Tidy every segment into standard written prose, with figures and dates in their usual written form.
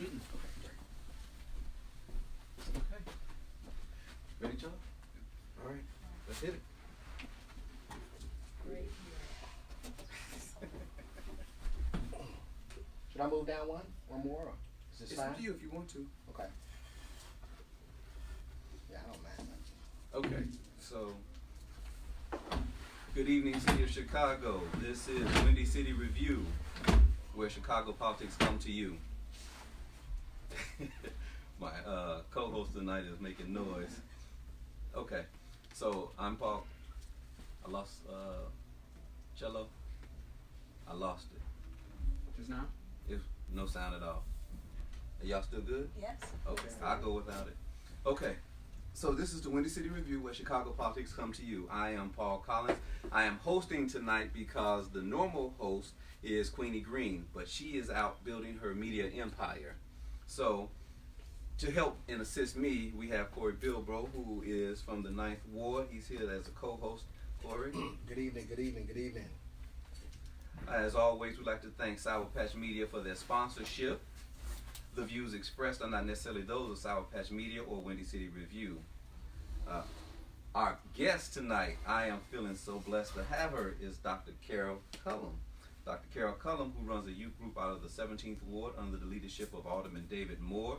Mm-mm. Okay. Ready, John? All right. Let's hit it. Great. Should I move down one? One more? Or is this It's fine? up to you if you want to. Okay. Yeah, I don't mind. Okay. So, good evening, City of Chicago. This is Windy City Review, where Chicago politics come to you. My co-host tonight is making noise. Okay. So, I'm Paul. I lost cello. I lost it. Just now? If no sound at all. Are y'all still good? Yes. Okay, I'll go without it. Okay, so this is the Windy City Review where Chicago politics come to you. I am Paul Collins. I am hosting tonight because the normal host is Queenie Green, but she is out building her media empire. So, to help and assist me, we have Corey Bilbro, who is from the 9th Ward. He's here as a co-host. Corey? Good evening, good evening, good evening. As always, we'd like to thank Sour Patch Media for their sponsorship. The views expressed are not necessarily those of Sour Patch Media or Windy City Review. Our guest tonight, I am feeling so blessed to have her, is Dr. Carol Collum. Dr. Carol Collum, who runs a youth group out of the 17th Ward under the leadership of Alderman David Moore.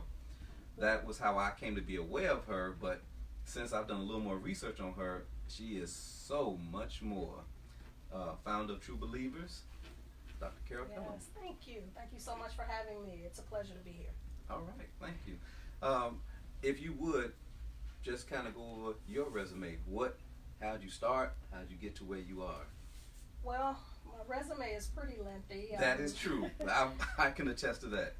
That was how I came to be aware of her, but since I've done a little more research on her, she is so much more. Founder of True Believers, Dr. Carol Collum. Yes, thank you. Thank you so much for having me. It's a pleasure to be here. All right, thank you. If you would, just kind of go over your resume. How'd you start? How'd you get to where you are? Well, my resume is pretty lengthy. That is true. I can attest to that.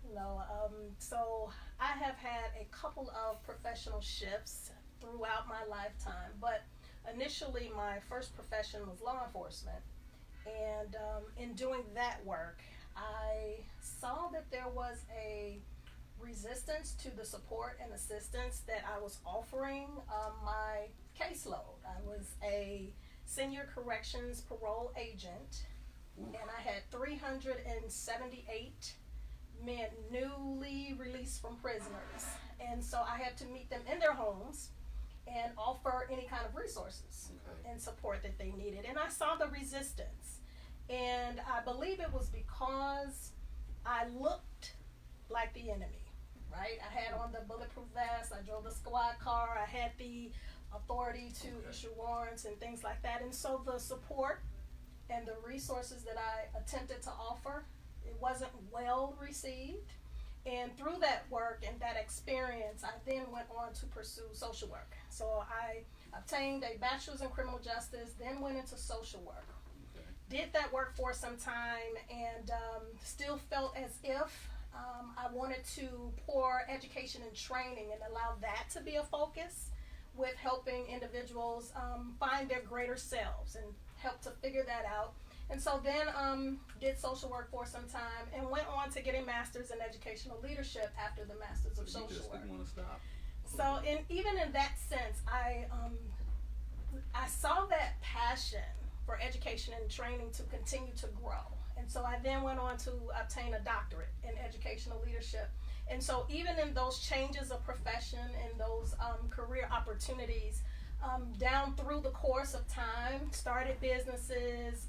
So I have had a couple of professional shifts throughout my lifetime, but initially my first profession was law enforcement. And in doing that work, I saw that there was a resistance to the support and assistance that I was offering my caseload. I was a senior corrections parole agent, and I had 378 men newly released from prisoners. And so I had to meet them in their homes and offer any kind of resources and support that they needed. And I saw the resistance. And I believe it was because I looked like the enemy, right? I had on the bulletproof vest, I drove the squad car, I had the authority to issue warrants and things like that. And so the support and the resources that I attempted to offer, it wasn't well received. And through that work and that experience, I then went on to pursue social work. So I obtained a bachelor's in criminal justice, then went into social work. Did that work for some time, and still felt as if I wanted to pour education and training and allow that to be a focus with helping individuals find their greater selves and help to figure that out. And so then did social work for some time and went on to get a master's in educational leadership after the master's of social just work. didn't want to stop. So even in that sense, I saw that passion for education and training to continue to grow. And so I then went on to obtain a doctorate in educational leadership. And so even in those changes of profession and those career opportunities, down through the course of time, started businesses,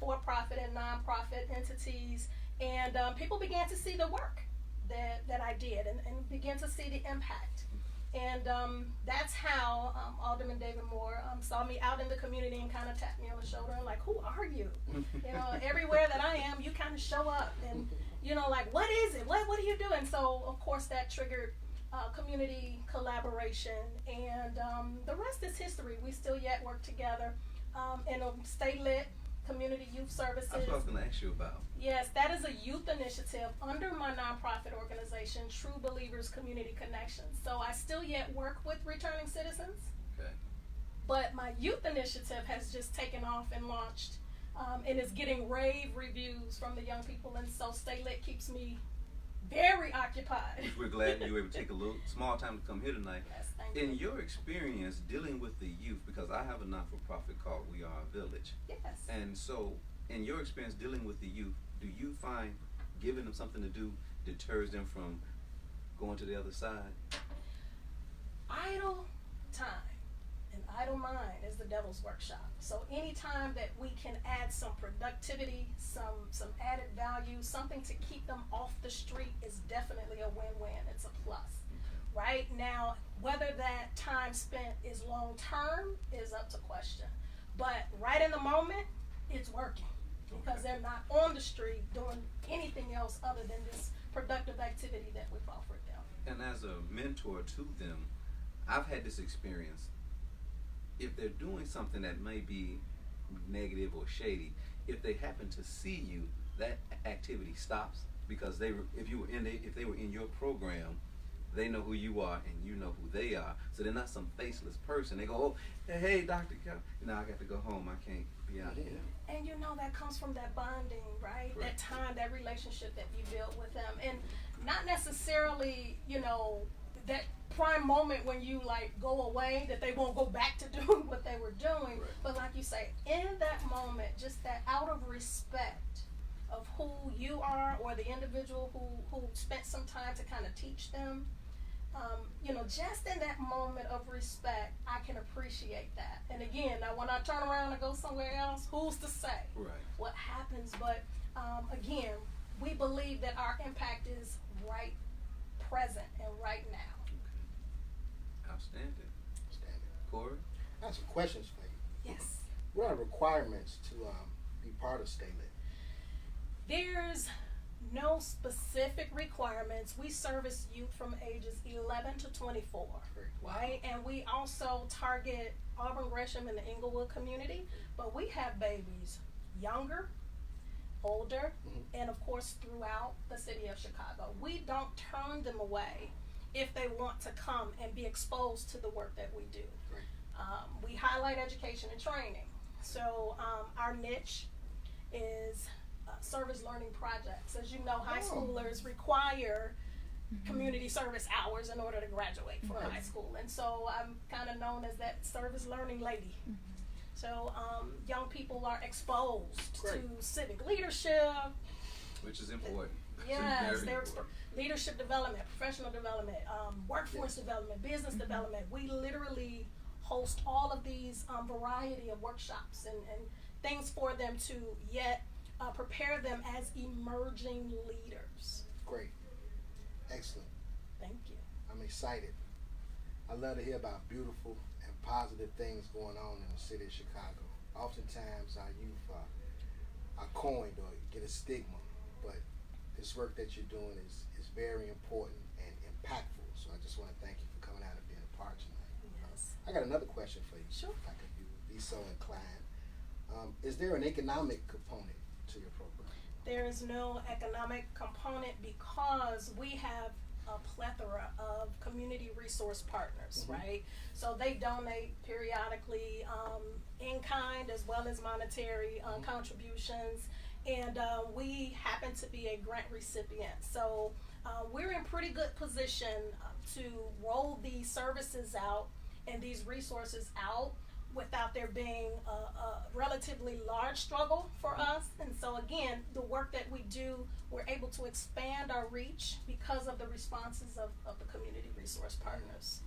for-profit and non-profit entities, and people began to see the work that I did and began to see the impact. And that's how Alderman David Moore saw me out in the community and kind of tapped me on the shoulder and like, who are you? You know, everywhere that I am, you kind of show up and, you know, like, what is it? What are you doing? So, of course, that triggered community collaboration. And the rest is history. We still yet work together in a Stay Lit community youth services. That's what I was going to ask you about. Yes, that is a youth initiative under my nonprofit organization, True Believers Community Connections. So I still yet work with returning citizens, but my youth initiative has just taken off and launched and is getting rave reviews from the young people. And so Stay Lit keeps me very occupied. We're glad you were able to take a little small time to come here tonight. Yes, thank In you. your experience dealing with the youth, because I have a not-for-profit called We Are a Village. Yes. And so, in your experience dealing with the youth, do you find giving them something to do deters them from going to the other side? Idle time and idle mind is the devil's workshop. So anytime that we can add some productivity, some added value, something to keep them off the street is definitely a win-win. It's a plus. Right now, whether that time spent is long term is up to question. But right in the moment, it's working because they're not on the street doing anything else other than this productive activity that we've offered them. And as a mentor to them, I've had this experience. If they're doing something that may be negative or shady, if they happen to see you, that activity stops because if they were in your program, they know who you are and you know who they are. So they're not some faceless person. They go, oh, hey, Dr. Cal, now I got to go home. I can't be out here. And you know that comes from that bonding, right? That time, that relationship that you build with them. And not necessarily, that prime moment when you like go away that they won't go back to doing what they were doing. But like you say, in that moment, just that out of respect of who you are or the individual who spent some time to kind of teach them, just in that moment of respect, I can appreciate that. And again, now when I turn around and go somewhere else, who's to say what happens? But again, we believe that our impact is right present and right now. Outstanding. Corey? I have some questions for you. Yes. What are the requirements to be part of Stay Lit? There's no specific requirements. We service youth from ages 11 to 24, right? And we also target Auburn, Gresham, and the Inglewood community, but we have babies younger, older, and of course throughout the city of Chicago. We don't turn them away if they want to come and be exposed to the work that we do. We highlight education and training. So our niche is service learning projects. As you know, high schoolers require community service hours in order to graduate from high school. And so I'm kind of known as that service learning lady. So young people are exposed to civic leadership. Which is important. Yes, leadership development, professional development, workforce development, business development. We literally host all of these variety of workshops and things for them to prepare them as emerging leaders. Great. Excellent. Thank you. I'm excited. I love to hear about beautiful and positive things going on in the city of Chicago. Oftentimes our youth are coined or get a stigma, but this work that you're doing is very important and impactful. So I just want to thank you for coming out and being a part tonight. Yes. I got another question for you. Sure. If I could be so inclined. Is there an economic component to your program? There is no economic component because we have a plethora of community resource partners, right? So they donate periodically in kind as well as monetary contributions, and we happen to be a grant recipient. So we're in pretty good position to roll these services out and these resources out without there being a relatively large struggle for us. And so again, the work that we do, we're able to expand our reach because of the responses of the community resource partners.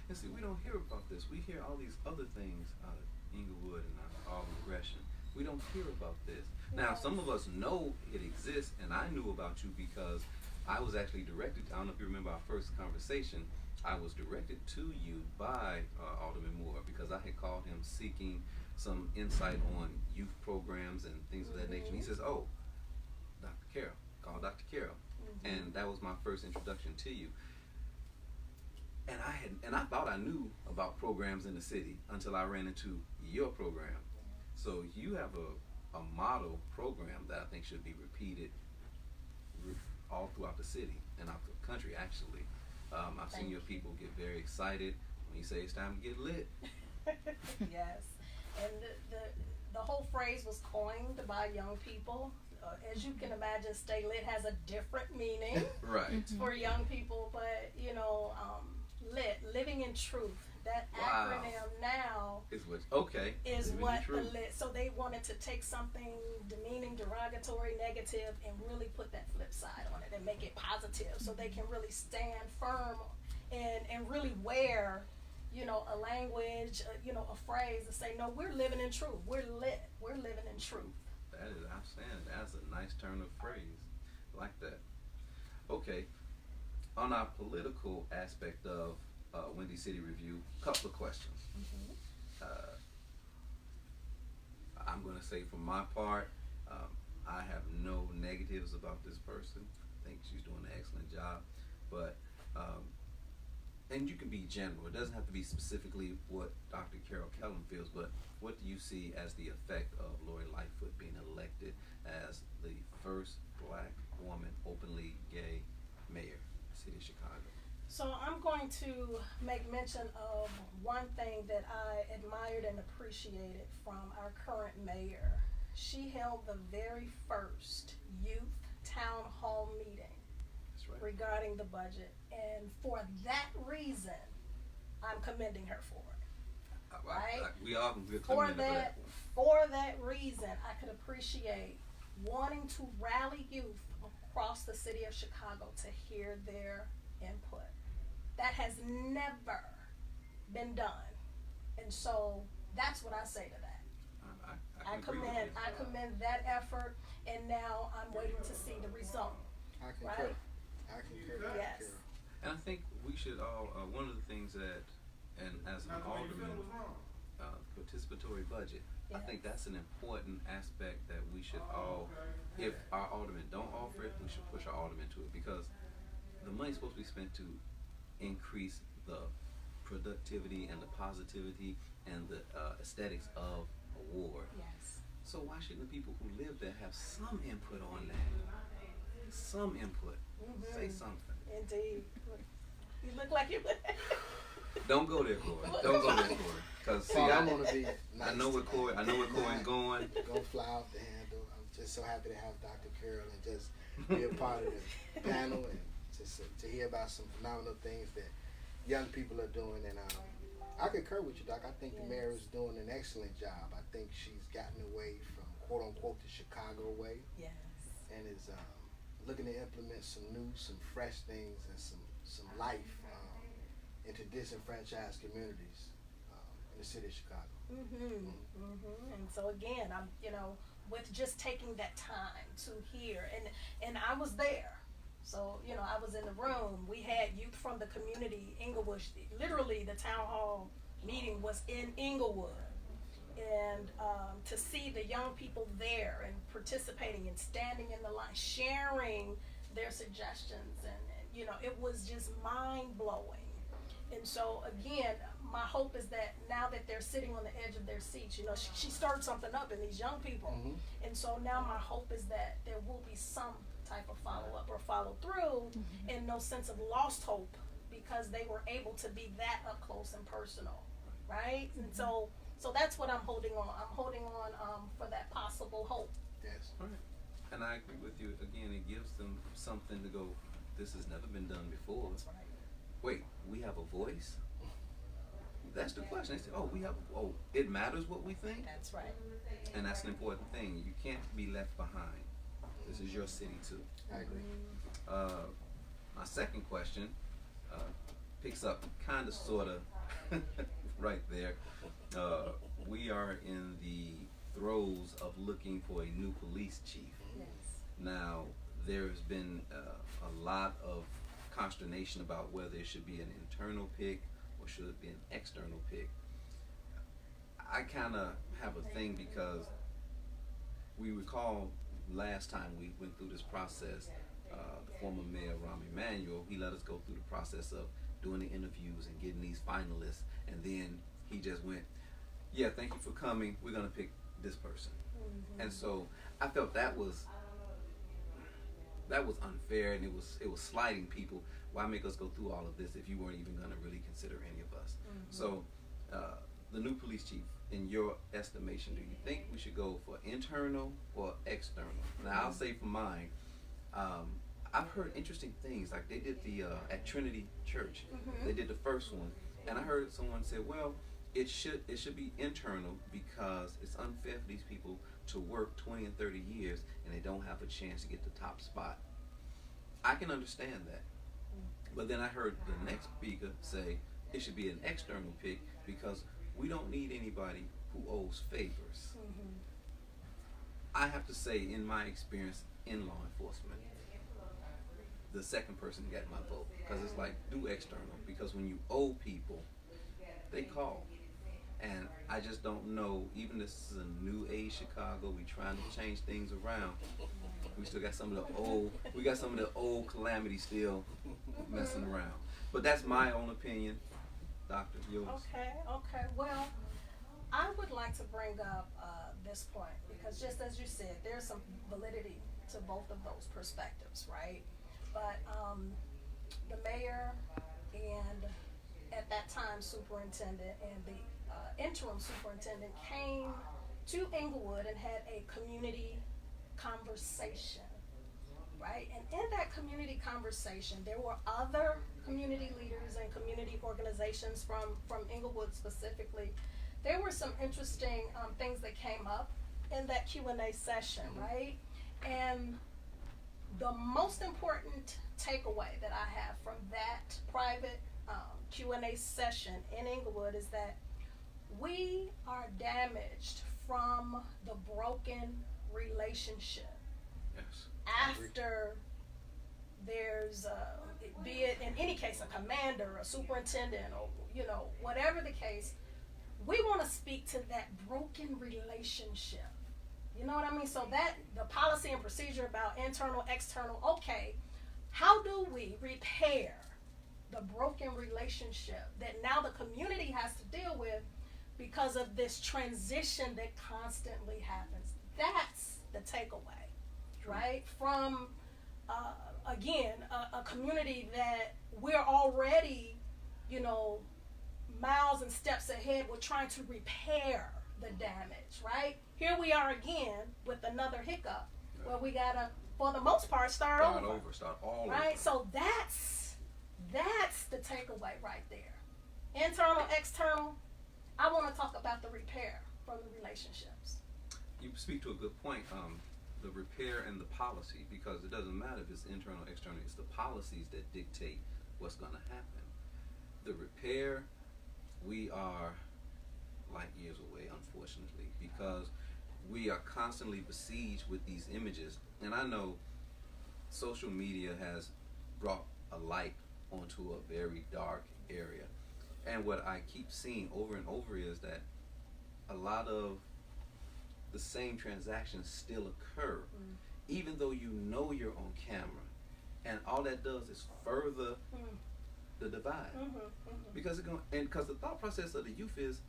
And see, we don't hear about this. We hear all these other things out of Inglewood and out of Auburn, Gresham. We don't hear about this. Now, some of us know it exists, and I knew about you because I was actually directed, I don't know if you remember our first conversation, I was directed to you by Alderman Moore because I had called him seeking some insight on youth programs and things of that nature. And he says, oh, Dr. Carroll, call Dr. Carroll. And that was my first introduction to you. And I thought I knew about programs in the city until I ran into your program. So you have a model program that I think should be repeated all throughout the city and out the country, actually. I've seen your people get very excited when you say it's time to get lit. Yes, and the whole phrase was coined by young people. As you can imagine, Stay Lit has a different meaning Right. for young people, but lit, living in truth. That Wow. acronym now Is what? Okay. is Really what true. the lit. So they wanted to take something demeaning, derogatory, negative, and really put that flip side on it and make it positive, so they can really stand firm and really wear, you know, a language, you know, a phrase and say, no, we're living in truth. We're lit. We're living in truth. That is outstanding. That's a nice turn of phrase. I like that. Okay. On our political aspect of Windy City Review, couple of questions. I'm going to say from my part, I have no negatives about this person. I think she's doing an excellent job. But, and you can be general. It doesn't have to be specifically what Dr. Carol Kellum feels, but what do you see as the effect of Lori Lightfoot being elected as the first black woman openly gay mayor of the city of Chicago? So I'm going to make mention of one thing that I admired and appreciated from our current mayor. She held the very first youth town hall meeting That's right. regarding the budget, and for that reason, I'm commending her for it. Right? We are we're For commending her that, for that reason, I could appreciate wanting to rally youth across the city of Chicago to hear their input. That has never been done, and so that's what I say to that. I can agree with you. I commend that effort, and now I'm waiting to see the result. I concur. Right? I concur. Yes. And I think we should all, one of the things that, and as an alderman, participatory budget, I think that's an important aspect that we should all, if our aldermen don't offer it, we should push our aldermen to it, because the money's supposed to be spent to increase the productivity and the positivity and the aesthetics of a ward. Yes. So why shouldn't the people who live there have some input on that? Some input. Say something. Indeed. You look like you. Don't go there, Corey. Don't go there, Corey. Because see, Paul, I'm gonna be nice I know where Corey. I know where Corey's going. Gonna fly off the handle. I'm just so happy to have Dr. Carroll and just be a part of the panel and just to hear about some phenomenal things that young people are doing. And I concur with you, Doc. I think the mayor is doing an excellent job. I think she's gotten away from quote unquote the Chicago way Yes. and is looking to implement some new, some fresh things and some life into disenfranchised communities in the city of Chicago. And so again, I'm, you know, with just taking that time to hear, and I was there. So, you know, I was in the room. We had youth from the community, Inglewood. Literally, the town hall meeting was in Inglewood. And to see the young people there and participating and standing in the line, sharing their suggestions, and you know, it was just mind-blowing. And so, again, my hope is that now that they're sitting on the edge of their seats, you know, she stirred something up in these young people. And so now my hope is that there will be some type of follow-up or follow-through, and no sense of lost hope, because they were able to be that up close and personal, right? And so that's what I'm holding on. I'm holding on for that possible hope. Yes. Right. And I agree with you. Again, it gives them something to go, this has never been done before. That's right. Wait, we have a voice? That's the question. They say, it matters what we think? That's right. And that's an important thing. You can't be left behind. This is your city too. I agree. My second question picks up kind of, sort of, right there. We are in the throes of looking for a new police chief. Yes. Now, there's been a lot of consternation about whether it should be an internal pick or should it be an external pick. I kind of have a thing, because we recall last time we went through this process, the former mayor, Rahm Emanuel, he let us go through the process of doing the interviews and getting these finalists, and then he just went, yeah, thank you for coming, we're going to pick this person. And so I felt that was unfair, and it was slighting people. Why make us go through all of this if you weren't even going to really consider any of us? So the new police chief, in your estimation, do you think we should go for internal or external? Now, I'll say for mine, I've heard interesting things. Like they did the at Trinity Church, they did the first one, And I heard someone say, well, it should be internal because it's unfair for these people to work 20 and 30 years and they don't have a chance to get the top spot. I can understand that. But then I heard the next speaker say it should be an external pick because we don't need anybody who owes favors. I have to say, in my experience in law enforcement, the second person got my vote because it's like, do external, because when you owe people, they call. And I just don't know, even this is a new age Chicago, we trying to change things around. We still got some of the old calamity still messing around. But that's my own opinion. Doctor, yours? Okay. Well, I would like to bring up this point because just as you said, there's some validity to both of those perspectives, right? But the mayor and at that time superintendent and the interim superintendent came to Inglewood and had a community conversation, right? And in that community conversation, there were other community leaders and community organizations from Inglewood specifically. There were some interesting things that came up in that Q&A session, right? And the most important takeaway that I have from that private Q&A session in Inglewood is that we are damaged from the broken relationship. Yes. After there's, be it in any case, a commander, a superintendent, or whatever the case, we want to speak to that broken relationship. You know what I mean? So that the policy and procedure about internal, external, okay, how do we repair the broken relationship that now the community has to deal with because of this transition that constantly happens? That's the takeaway, right? From, again, a community that we're already, miles and steps ahead. We're trying to repair the damage, right? Here we are again with another hiccup where we gotta, for the most part, start all over. Right? So that's the takeaway right there. Internal, external. I want to talk about the repair from the relationships. You speak to a good point, the repair and the policy, because it doesn't matter if it's internal or external, it's the policies that dictate what's going to happen. The repair, we are light years away, unfortunately, because we are constantly besieged with these images. And I know social media has brought a light onto a very dark area. And what I keep seeing over and over is that a lot of the same transactions still occur, even though you know you're on camera. And all that does is further the divide. Because the thought process of the youth is,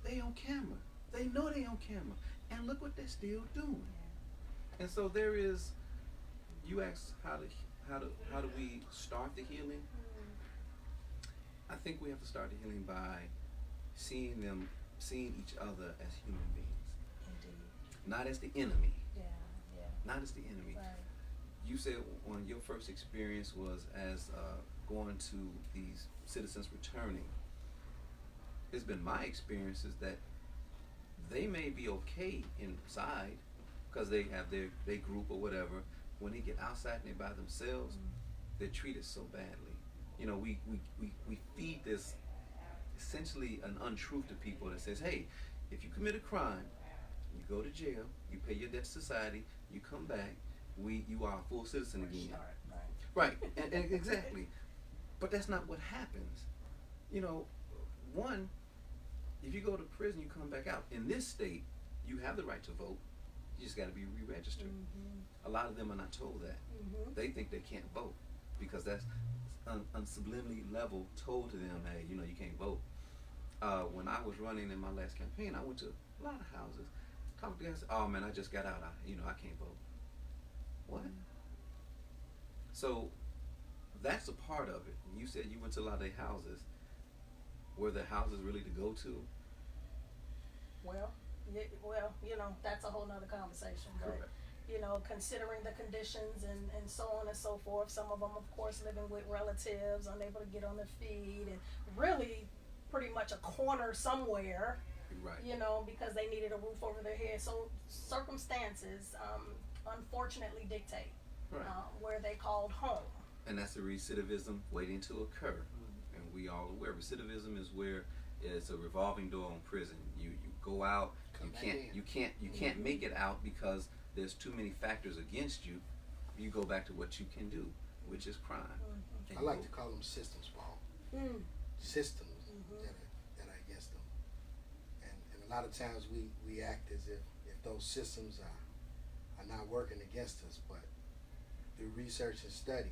they on camera. They know they on camera. And look what they're still doing. And so there is, you ask how do we start the healing? I think we have to start the healing by seeing each other as human beings. Indeed. Not as the enemy. Yeah. Not as the enemy. Right. You said when your first experience was as going to these citizens returning. It's been my experiences that they may be okay inside because they have their group or whatever. When they get outside and they're by themselves, they're treated so badly. We feed this essentially an untruth to people that says, hey, if you commit a crime, you go to jail, you pay your debt to society, you come back, you are a full citizen again. Right, and exactly. But that's not what happens. One, if you go to prison, you come back out. In this state, you have the right to vote. You just got to be re-registered. A lot of them are not told that. They think they can't vote because that's subliminally level told to them, hey, you can't vote. When I was running in my last campaign, I went to a lot of houses, talked to guys, oh man, I just got out, I can't vote. What? So that's a part of it. You said you went to a lot of their houses. Were the houses really to go to? Well, that's a whole nother conversation. Correct. But, considering the conditions and so on and so forth, some of them, of course, living with relatives, unable to get on their feet, and really pretty much a corner somewhere, Right. you know, because they needed a roof over their head. So circumstances, unfortunately, dictate Right. where they called home. And that's the recidivism waiting to occur. And we all aware recidivism is where it's a revolving door on prison. You go out, you can't make it out because there's too many factors against you. You go back to what you can do, which is crime. I like to call them systems, Paul. Systems that are against them. And a lot of times we act as if those systems are not working against us, but through research and study,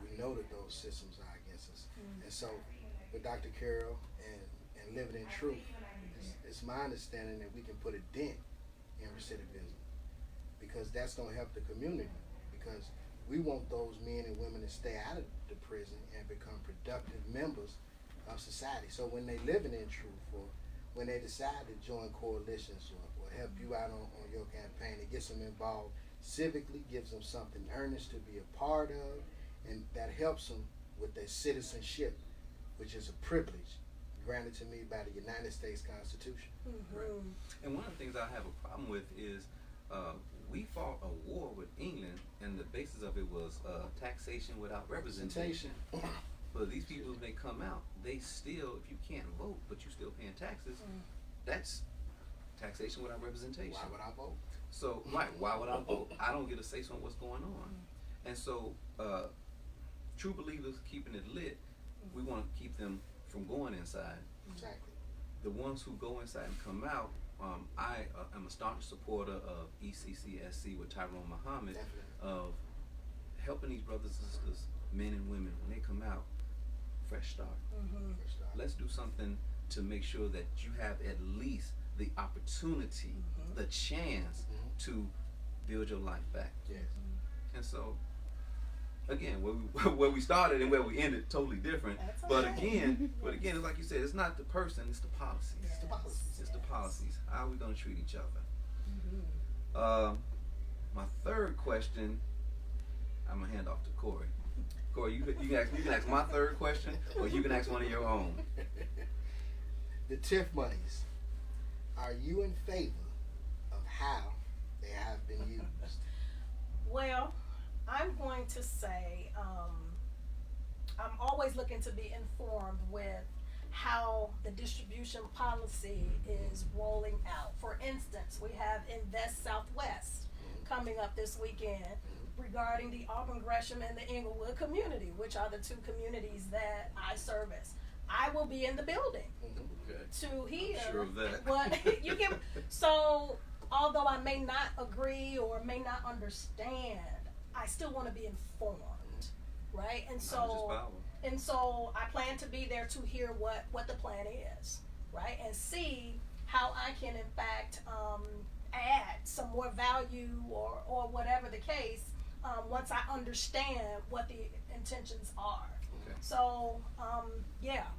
we know that those systems are against us. And so with Dr. Carroll and Living in Truth, it's my understanding that we can put a dent in recidivism, because that's going to help the community, because we want those men and women to stay out of the prison and become productive members of society. So when they living in truth, or when they decide to join coalitions or help you out on your campaign, it gets them involved civically, gives them something earnest to be a part of, and that helps them with their citizenship, which is a privilege granted to me by the United States Constitution. Right. And one of the things I have a problem with is we fought a war with England, and the basis of it was taxation without representation. But these people, when they come out, they still, if you can't vote, but you still paying taxes, that's taxation without representation. Why would I vote? So, right, why would I vote? I don't get a say on what's going on. And so, true believers keeping it lit, we want to keep them from going inside. Exactly. The ones who go inside and come out, I am a staunch supporter of ECCSC with Tyrone Muhammad, Definitely. of helping these brothers and sisters, men and women, when they come out, fresh start. First off. Let's do something to make sure that you have at least the opportunity, the chance to build your life back. Yes. And so, again, where we started and where we ended, totally different. That's But okay. again, it's like you said, it's not the person, it's the policies. It's the policies. It's the policies. How are we going to treat each other? My third question, I'm gonna hand off to Corey. Corey, you can ask my third question, or you can ask one of your own. The TIF monies, are you in favor of how they have been used? Well, I'm going to say I'm always looking to be informed with how the distribution policy is rolling out. For instance, we have Invest Southwest coming up this weekend regarding the Auburn Gresham and the Englewood community, which are the two communities that I service. I will be in the building Okay. to hear Sure of that. what you can. So, although I may not agree or may not understand, I still want to be informed, right? And Knowledge is so, power. I plan to be there to hear what the plan is, right, and see how I can in fact add some more value or whatever the case once I understand what the intentions are. Okay. So,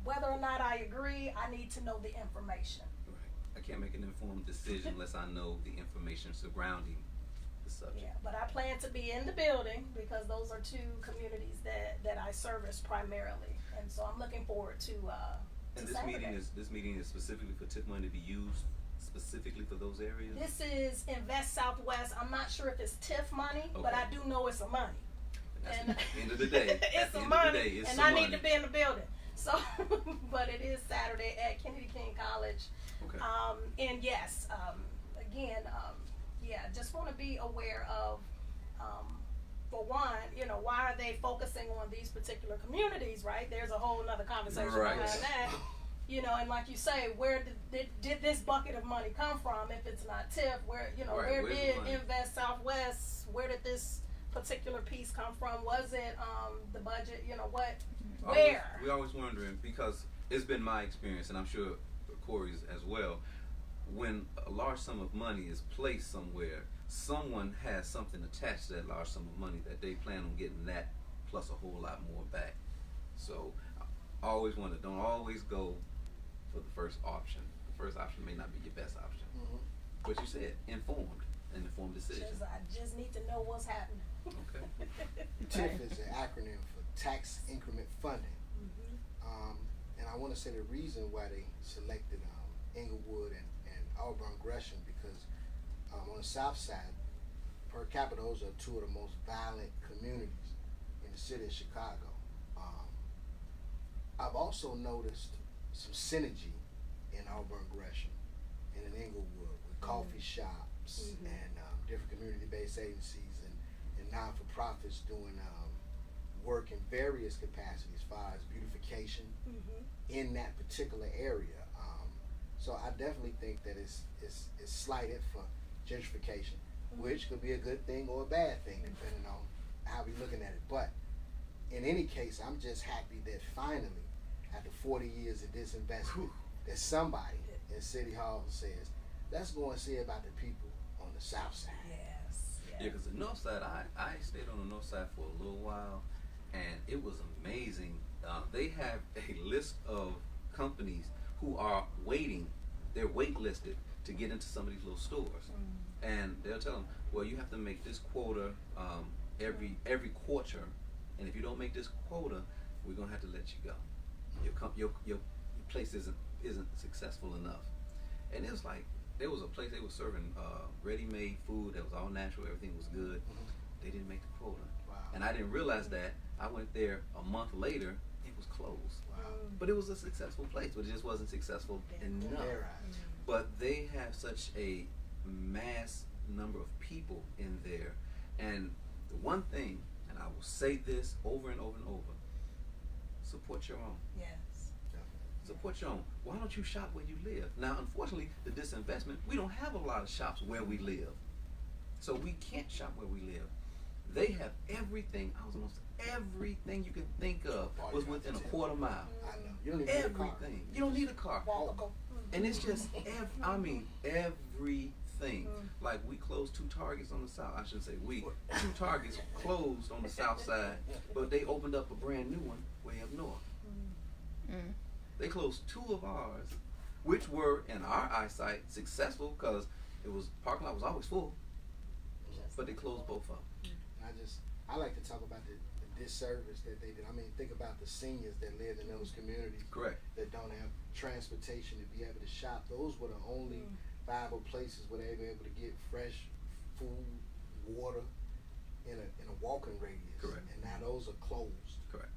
whether or not I agree, I need to know the information. Right. I can't make an informed decision unless I know the information surrounding the subject. Yeah, but I plan to be in the building because those are two communities that I service primarily, and so I'm looking forward to. And to this Saturday. meeting is specifically for TIF money to be used specifically for those areas. This is Invest Southwest. I'm not sure if it's TIF money, but Okay. I do know it's some money. And And at the end of the day, at it's the some end of the money, day, it's and some I money. need to be in the building. So, but it is Saturday at Kennedy King College. Okay. And yes, again, just want to be aware of, for one, why are they focusing on these particular communities, right? There's a whole nother conversation Right. behind that. And like you say, where did this bucket of money come from? If it's not TIF, where Right, where where's the did money? Invest Southwest? Where did this particular piece come from? Was it the budget? Where? We always wondering, because it's been my experience, and I'm sure Corey's as well. When a large sum of money is placed somewhere, someone has something attached to that large sum of money that they plan on getting that plus a whole lot more back. So I always wonder, don't always go for the first option. The first option may not be your best option. But you said an informed decision. I just need to know what's happening. Okay. TIF is an acronym for Tax Increment Funding. And I I want to say the reason why they selected Inglewood and Auburn Gresham because on the south side, per capita, those are two of the most violent communities in the city of Chicago. I've also noticed some synergy in Auburn Gresham and in Inglewood with coffee shops and different community-based agencies and non-for-profits doing work in various capacities as far as beautification in that particular area. So I definitely think that it's slighted for gentrification, which could be a good thing or a bad thing depending on how we're looking at it. But in any case, I'm just happy that finally, after 40 years of disinvestment, that somebody in City Hall says, let's go and see about the people on the south side. Yes. Yeah, because the north side, I stayed on the north side for a little while, and it was amazing. They have a list of companies who are waiting. They're waitlisted to get into some of these little stores, and they'll tell them, well, you have to make this quota every quarter, and if you don't make this quota, we're gonna have to let you go. Your place isn't successful enough. And it was like there was a place they were serving ready-made food that was all natural, everything was good. They didn't make the quota. Wow. And I didn't realize that. I went there a month later, it was closed. Wow. But it was a successful place, but it just wasn't successful enough. Their eyes. But they have such a mass number of people in there. And the one thing, and I will say this over and over and over, support your own. Yes. Support your own. Why don't you shop where you live? Now, unfortunately, the disinvestment, we don't have a lot of shops where we live. So we can't shop where we live. They have everything, almost everything you can think of was within a quarter mile. I know. You don't even need a car. Everything. You don't need a car. Walkable. And it's just, everything. Like we closed 2 Targets on the south. I shouldn't say we. 2 Targets closed on the south side, but they opened up a brand new one way up north. They closed 2 of ours, which were in our eyesight successful because it was parking lot was always full, but they closed both of them. I like to talk about the disservice that they did. I mean, think about the seniors that live in those communities. Correct. That don't have transportation to be able to shop. Those were the only viable places where they were able to get fresh food, water in a walking radius. Correct. And now those are closed. Correct.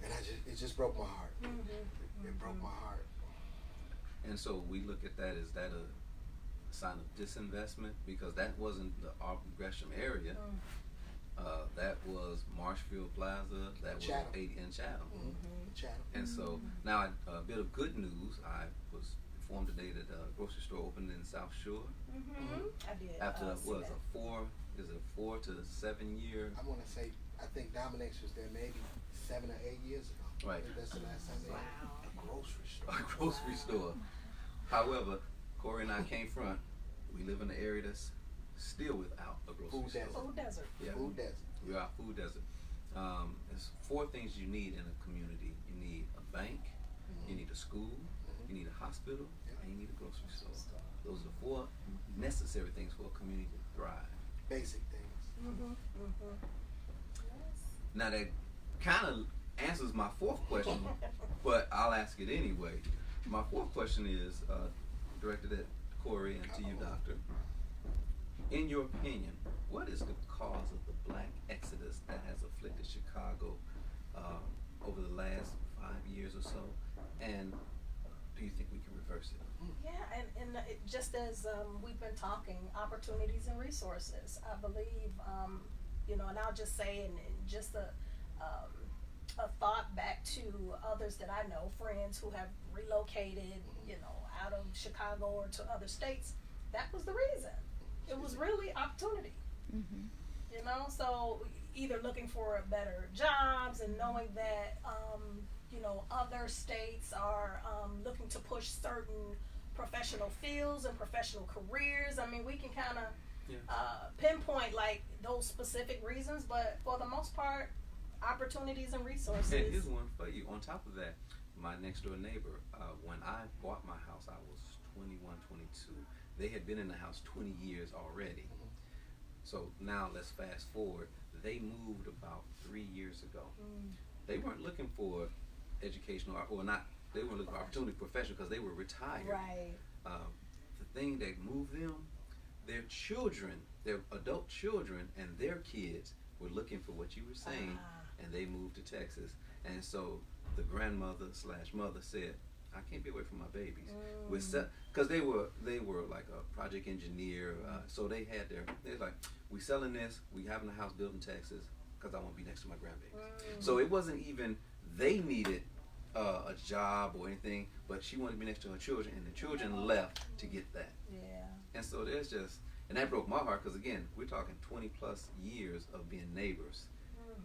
And it just broke my heart. It broke my heart. And so we look at that, is that a sign of disinvestment? Because that wasn't the Auburn Gresham area. That was Marshfield Plaza, that was Chatham. 80 in Chatham. Chatham. And so now a bit of good news, I was informed today that a grocery store opened in South Shore. I did. After see what, that. a 4 to 7 year? I want to say, I think Dominex was there maybe 7 or 8 years ago. Right. I think that's the last time they had a grocery store. A grocery store. However, Corey and I came front. We live in an area that's still without a grocery Food store. desert. Food desert. Yeah. Food desert. We are a food desert. There's 4 things you need in a community. You need a bank, you need a school, you need a hospital, and you need a grocery store. Those are the 4 necessary things for a community to thrive. Basic things. Now that kind of answers my 4th question, but I'll ask it anyway. My 4th question is directed at Corey and to you, Doctor. In your opinion, what is the cause of the black exodus that has afflicted Chicago over the last 5 years or so? And do you think we can reverse it? Yeah, and just as we've been talking, opportunities and resources, I believe, and I'll just say, and just a thought back to others that I know, friends who have relocated, out of Chicago or to other states. That was the reason. It was really opportunity. So either looking for better jobs and knowing that, other states are looking to push certain professional fields and professional careers. I mean, we can kind of pinpoint like those specific reasons, but for the most part, opportunities and resources. And here's one for you. On top of that, my next door neighbor, when I bought my house, I was 21, 22. They had been in the house 20 years already. So now let's fast forward. They moved about 3 years ago. They weren't looking for educational or not. They weren't looking for opportunity professional because they were retired. Right. The thing that moved them, their children, their adult children, and their kids were looking for what you were saying, and they moved to Texas. And so the grandmother / mother said, "I can't be away from my babies." Because they were like a project engineer, so they had they're like, "We selling this. We having a house built in Texas because I want to be next to my grandbabies." So it wasn't even they needed a job or anything, but she wanted to be next to her children, and the children left to get that. Yeah. And so there's just, and that broke my heart because again, we're talking 20 plus years of being neighbors,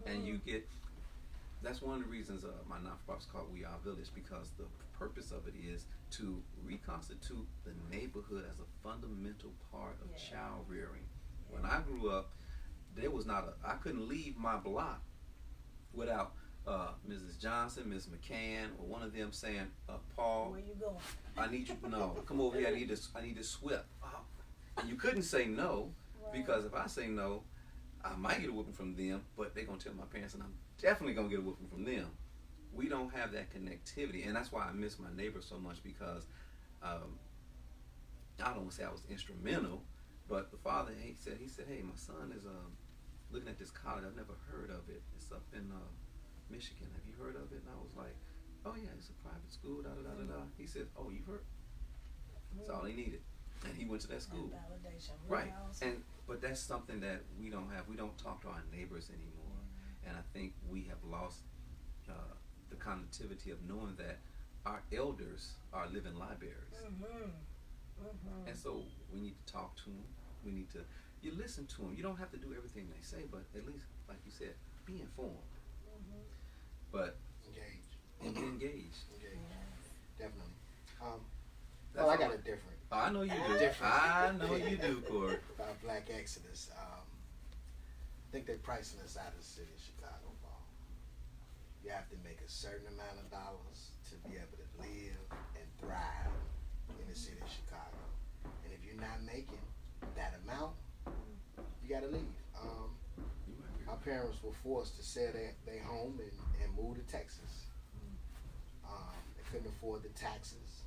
and you get. That's one of the reasons my non-for-profit is called We Are Village, because the purpose of it is to reconstitute the neighborhood as a fundamental part of child rearing. When I grew up, there was not I couldn't leave my block without Mrs. Johnson, Ms. McCann, or one of them saying, "Paul, Where you going? I need you. No, come over here. I need to SWIP." And you couldn't say no, because if I say no, I might get a whooping from them, but they're gonna tell my parents, and I'm definitely gonna get a whooping from them. We don't have that connectivity, and that's why I miss my neighbors so much, because I don't want to say I was instrumental, but the father, he said, "Hey, my son is looking at this college. I've never heard of it. It's up in Michigan. Have you heard of it?" And I was like, "Oh yeah, it's a private school." Da da da da da. He said, "Oh, you heard?" That's all he needed, and he went to that school. And validation. Right, Awesome. but that's something that we don't have. We don't talk to our neighbors anymore, and I think we have lost the connectivity of knowing that our elders are living libraries, and so we need to talk to them. We need to you listen to them. You don't have to do everything they say, but at least, like you said, be informed. But engaged. Definitely. That's Well, I all got a different. I know you do. Different. I know you do, Corey. About Black Exodus. I think they're pricing us out of the city of Chicago, Paul. You have to make a certain amount of dollars to be able to live and thrive in the city of Chicago. And if you're not making that amount, you got to leave. My parents were forced to sell their home and move to Texas. They couldn't afford the taxes.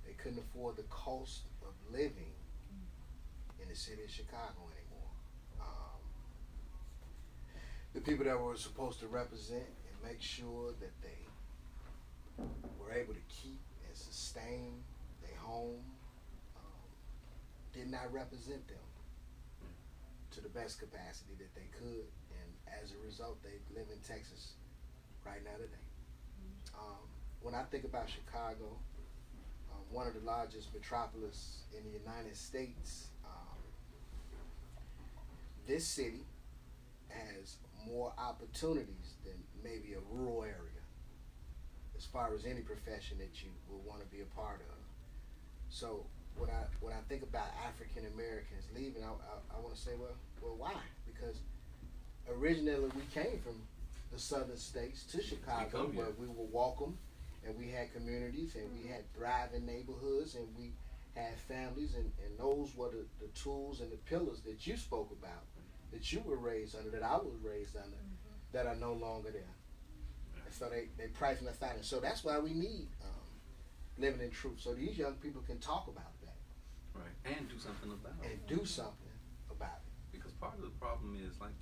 They couldn't afford the cost of living in the city of Chicago anymore. The people that were supposed to represent and make sure that they were able to keep and sustain their home did not represent them to the best capacity that they could, and as a result, they live in Texas right now today. When I think about Chicago, one of the largest metropolis in the United States, this city has more opportunities than maybe a rural area as far as any profession that you would want to be a part of. So when I think about African Americans leaving, I want to say, well, why? Because originally we came from the southern states to Chicago, where we were welcome, and we had communities, and we had thriving neighborhoods, and we had families, and those were the tools and the pillars that you spoke about, that you were raised under, that I was raised under, that are no longer there. And so they pricing us out, and so that's why we need living in truth, so these young people can talk about that. Right, and do something about it. And do something about it. Because part of the problem is, like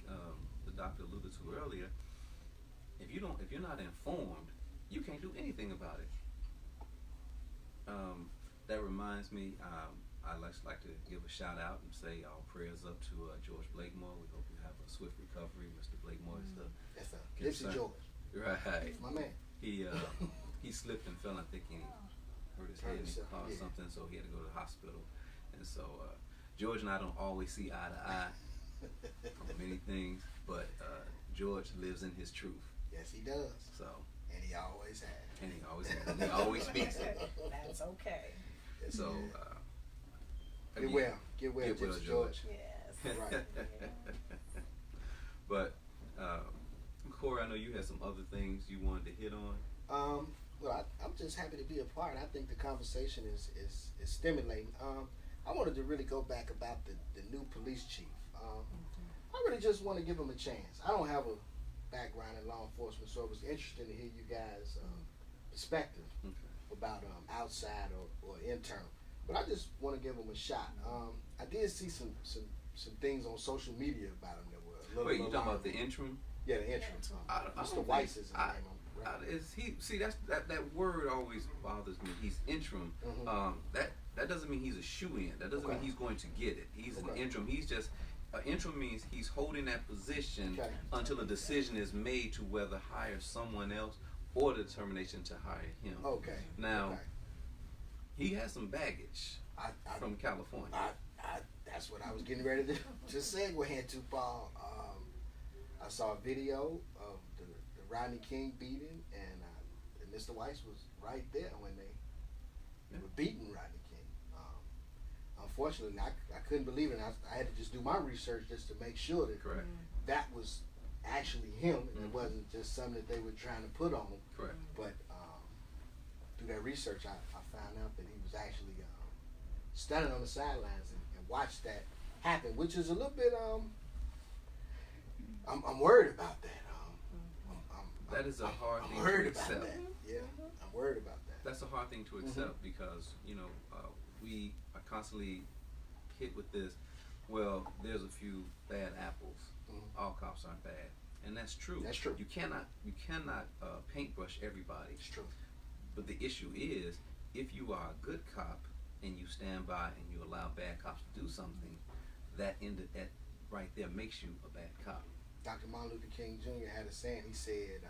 the doctor alluded to earlier, if you're not informed, you can't do anything about it. That reminds me, I'd like to give a shout out and say our prayers up to George Blakemore. We hope you have a swift recovery. Mr. Blakemore is the This is George. Right. My man. He slipped and fell. I think he hurt his head and he caused something, so he had to go to the hospital. And so George and I don't always see eye to eye on many things, but George lives in his truth. Yes, he does. So. And he always has. And he always speaks it. That's okay. So. Get well, George. Yes. Right. But Corey, I know you had some other things you wanted to hit on. Well, I'm just happy to be a part. I think the conversation is stimulating. I wanted to really go back about the new police chief. I really just want to give him a chance. I don't have background in law enforcement, so it was interesting to hear you guys' perspective about outside or internal. But I just want to give them a shot. I did see some things on social media about them that were a little. Wait, you talking about the interim? Yeah, the interim. Mr. Weiss is his name. Is he? See, that word always bothers me. He's interim. That doesn't mean he's a shoe-in. That doesn't mean he's going to get it. He's an interim. He's just interim means he's holding that position until a decision is made to whether hire someone else or the determination to hire him. Now, he has some baggage from California. That's what I was getting ready to segue into, Paul. I saw a video of the Rodney King beating, and Mr. Weiss was right there when they were beating Rodney King. Unfortunately, I couldn't believe it. I had to just do my research just to make sure that that was actually him, and it wasn't just something that they were trying to put on him. Correct. But through that research, I found out that he was actually standing on the sidelines and watched that happen, which is a little bit. I'm worried about that. That is a hard thing to accept. Yeah, I'm worried about that. That's a hard thing to accept because we are constantly hit with this. Well, there's a few bad apples. All cops aren't bad, and that's true. That's true. You cannot paintbrush everybody. It's true. But the issue is, if you are a good cop and you stand by and you allow bad cops to do something, that right there makes you a bad cop. Dr. Martin Luther King Jr. had a saying. He said,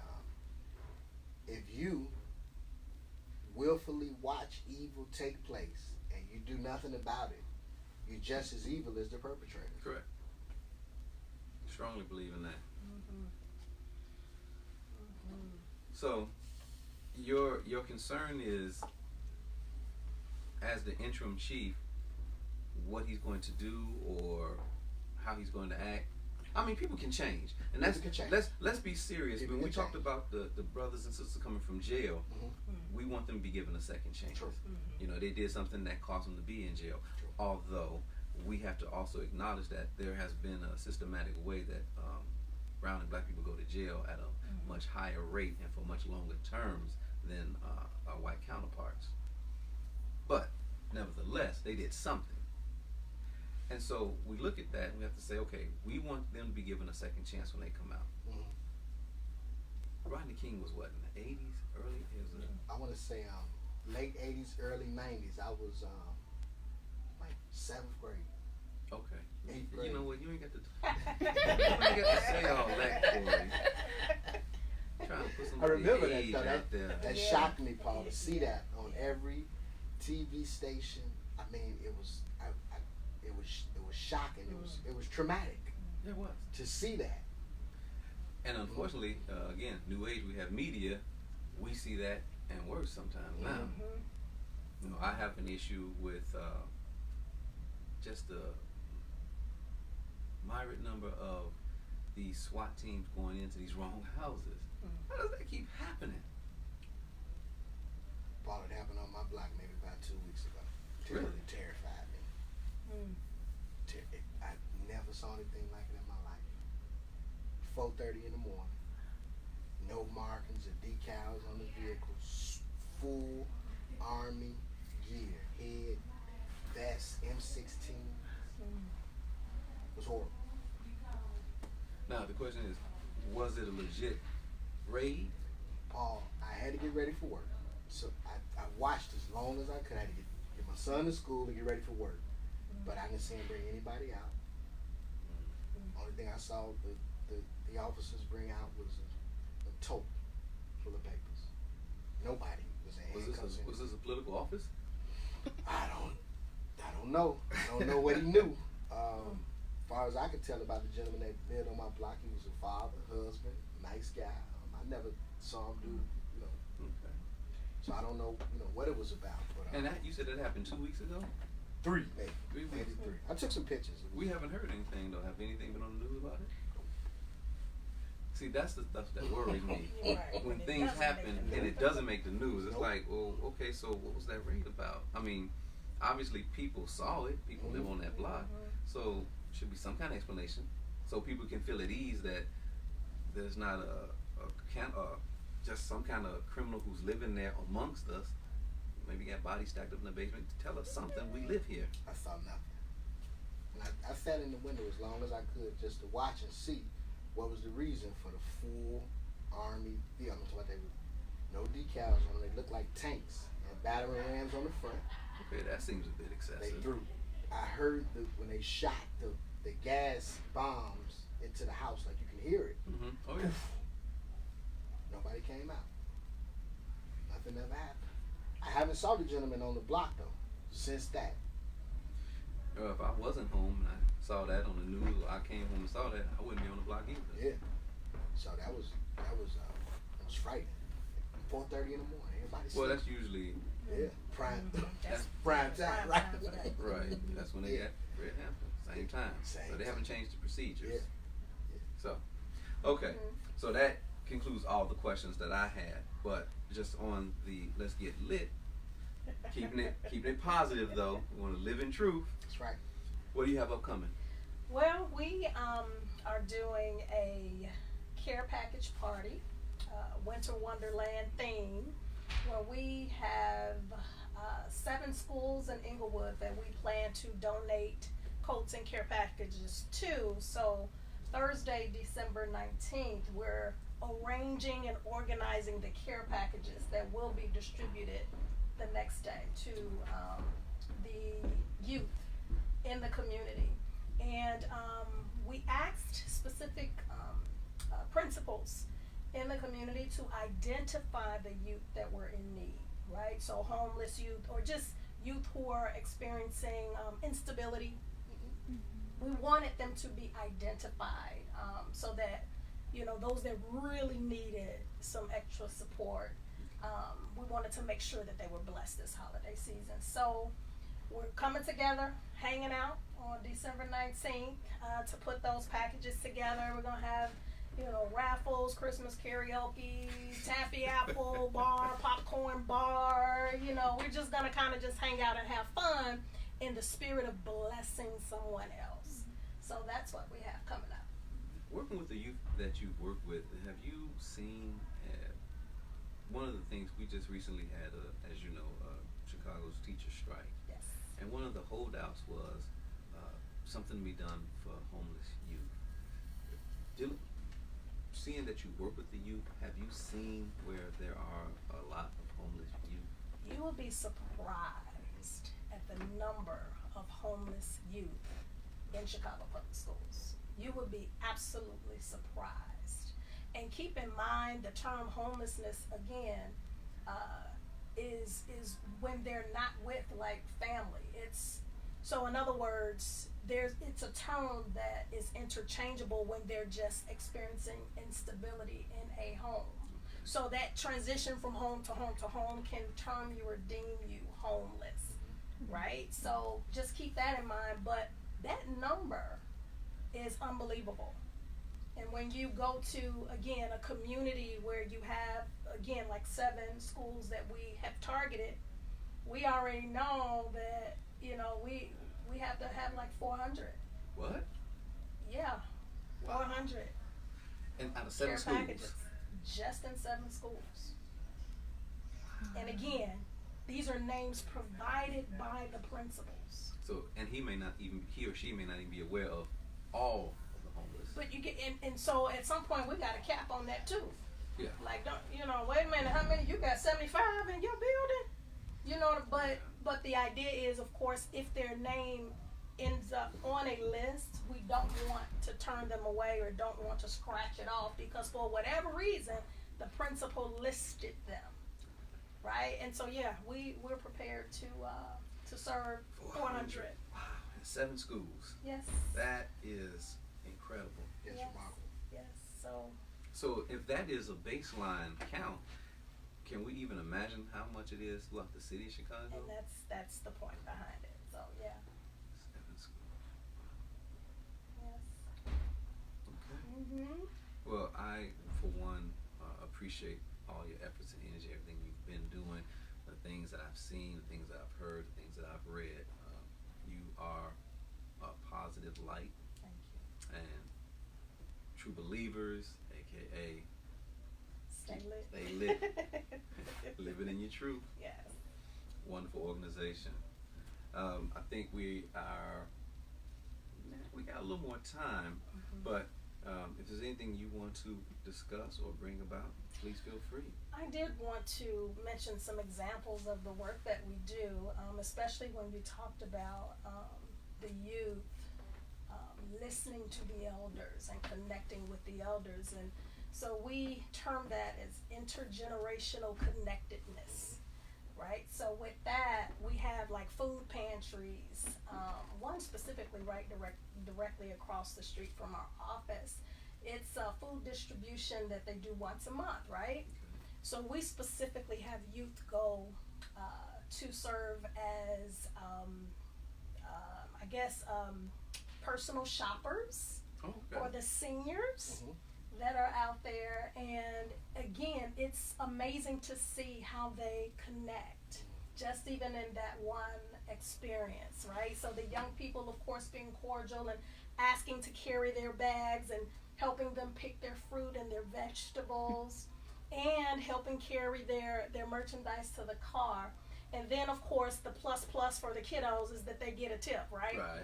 if you willfully watch evil take place and you do nothing about it, you're just as evil as the perpetrator. Correct. Strongly believe in that. So, your concern is, as the interim chief, what he's going to do or how he's going to act. I mean, people can change, and let's be serious. When we talked about the brothers and sisters coming from jail, we want them to be given a second chance. True. They did something that caused them to be in jail. True. Although we have to also acknowledge that there has been a systematic way that brown and black people go to jail at a much higher rate and for much longer terms than our white counterparts. But nevertheless, they did something. And so we look at that and we have to say, okay, we want them to be given a second chance when they come out. Rodney King was what, in the 80s, early? I want to say late 80s, early 90s. I was like 7th grade. Okay. 8th grade. You know what? You ain't got to say all that, Corey. Trying to put some I remember age that, though. out there. That shocked me, Paul, to see that on every TV station. I mean, it was shocking. It was traumatic. It was. To see that. And unfortunately, again, new age, we have media. We see that and worse sometimes now. I have an issue with just the myriad number of these SWAT teams going into these wrong houses. How does that keep happening? Paul, it happened on my block maybe about 2 weeks ago. Really? It terrified me. I never saw anything like it in my life. 4:30 in the morning. No markings or decals on the vehicles. Full Army gear. Head, vest, M16. It was horrible. Now, the question is, was it a legit raid? Paul, I had to get ready for work. So I watched as long as I could. I had to get my son to school to get ready for work. But I didn't see him bring anybody out. Only thing I saw the officers bring out was a tote full of papers. Nobody was in handcuffs. Was this a political office? I don't know. I don't know what he knew. As far as I could tell about the gentleman that lived on my block, he was a father, husband, nice guy. I never saw him do, Okay. So I don't know, what it was about. But, And you said that happened 2 weeks ago? 3, maybe. 3 weeks. Maybe 3. I took some pictures. We haven't heard anything though. Have anything been on the news about it? See, that's the stuff that worries me. Right. When It things doesn't happen make the and news. it doesn't make the news, it's Nope. like, well, okay, so what was that raid about? I mean, obviously people saw it. People live on that block, so should be some kind of explanation, so people can feel at ease that there's not just some kind of criminal who's living there amongst us. Maybe got bodies stacked up in the basement. Tell us something. We live here. I saw nothing. And I sat in the window as long as I could just to watch and see what was the reason for the full Army vehicles. What they were, no decals on them. They looked like tanks and battering rams on the front. Okay, that seems a bit excessive. They threw. I heard when they shot the gas bombs into the house, like you can hear it. Mm-hmm. Oh yeah. Nobody came out. Nothing ever happened. I haven't saw the gentleman on the block though since that. If I wasn't home and I saw that on the news, or I came home and saw that, I wouldn't be on the block either. Yeah. So that was frightening. 4:30 in the morning. Everybody. Well, that's usually prime. That's prime time, right? right. That's when they got Red Hampton. Same time. So they haven't changed the procedures. Yeah. So, okay. So that concludes all the questions that I had. But just on the let's get lit, keeping it positive though. We want to live in truth. That's right. What do you have upcoming? Well, we are doing a care package party, Winter Wonderland theme, where we have 7 schools in Inglewood that we plan to donate coats and care packages to. So Thursday, December 19th, we're arranging and organizing the care packages that will be distributed the next day to the youth in the community. And we asked specific principals in the community to identify the youth that were in need, right? So homeless youth or just youth who are experiencing instability. We wanted them to be identified so that, you know, those that really needed some extra support, we wanted to make sure that they were blessed this holiday season. So we're coming together, hanging out on December 19th to put those packages together. We're gonna have, you know, raffles, Christmas karaoke, taffy apple bar, popcorn bar. You know, we're just gonna kind of just hang out and have fun in the spirit of blessing someone else. So that's what we have coming up. Working with the youth that you've worked with, have you seen one of the things we just recently had, as you know, Chicago's teacher strike. Yes. And one of the holdouts was something to be done for homeless youth. Seeing that you work with the youth, have you seen where there are a lot of homeless youth? You will be surprised at the number of homeless youth in Chicago Public Schools. You would be absolutely surprised. And keep in mind the term homelessness again is when they're not with like family. So in other words, it's a term that is interchangeable when they're just experiencing instability in a home. So that transition from home to home to home can term you or deem you homeless, right? So just keep that in mind. But that number is unbelievable. And when you go to, again, a community where you have, again, like 7 schools that we have targeted, we already know that, you know, we have to have like 400. What? Yeah, Wow. 400 And out of 7 care schools? packages, just in 7 schools. And again, these are names provided by the principals. So, and he or she may not even be aware of all of the homeless. But you get, and so at some point we got a cap on that too. Yeah. Like, don't, you know, wait a minute, how many, you got 75 in your building? You know, but the idea is, of course, if their name ends up on a list, we don't want to turn them away or don't want to scratch it off because for whatever reason, the principal listed them, right? And so, yeah, we're prepared to serve 400. Wow, in 7 schools. Yes. That is incredible. It's Yes. remarkable. Yes. So if that is a baseline count, can we even imagine how much it is throughout the city of Chicago? And that's the point behind it. So yeah. 7 schools. Yes. Okay. Mhm. Well, I, for one, appreciate all your efforts and energy, everything you've been doing, the things that I've seen, the things that I've heard, the things that I've read. You are a positive light, Thank you. and true believers, aka aka Stay lit. Stay lit. Living in your truth. Yes. Wonderful organization. I think we got a little more time, but if there's anything you want to discuss or bring about, please feel free. I did want to mention some examples of the work that we do, especially when you talked about the youth listening to the elders and connecting with the elders. And so we term that as intergenerational connectedness, right? So with that, we have like food pantries, one specifically directly across the street from our office. It's a food distribution that they do once a month, right? So we specifically have youth go to serve as, personal shoppers for the seniors that are out there. And again, it's amazing to see how they connect, just even in that one experience, right? So the young people, of course, being cordial and asking to carry their bags and helping them pick their fruit and their vegetables and helping carry their merchandise to the car. And then, of course, the plus for the kiddos is that they get a tip, right? Right.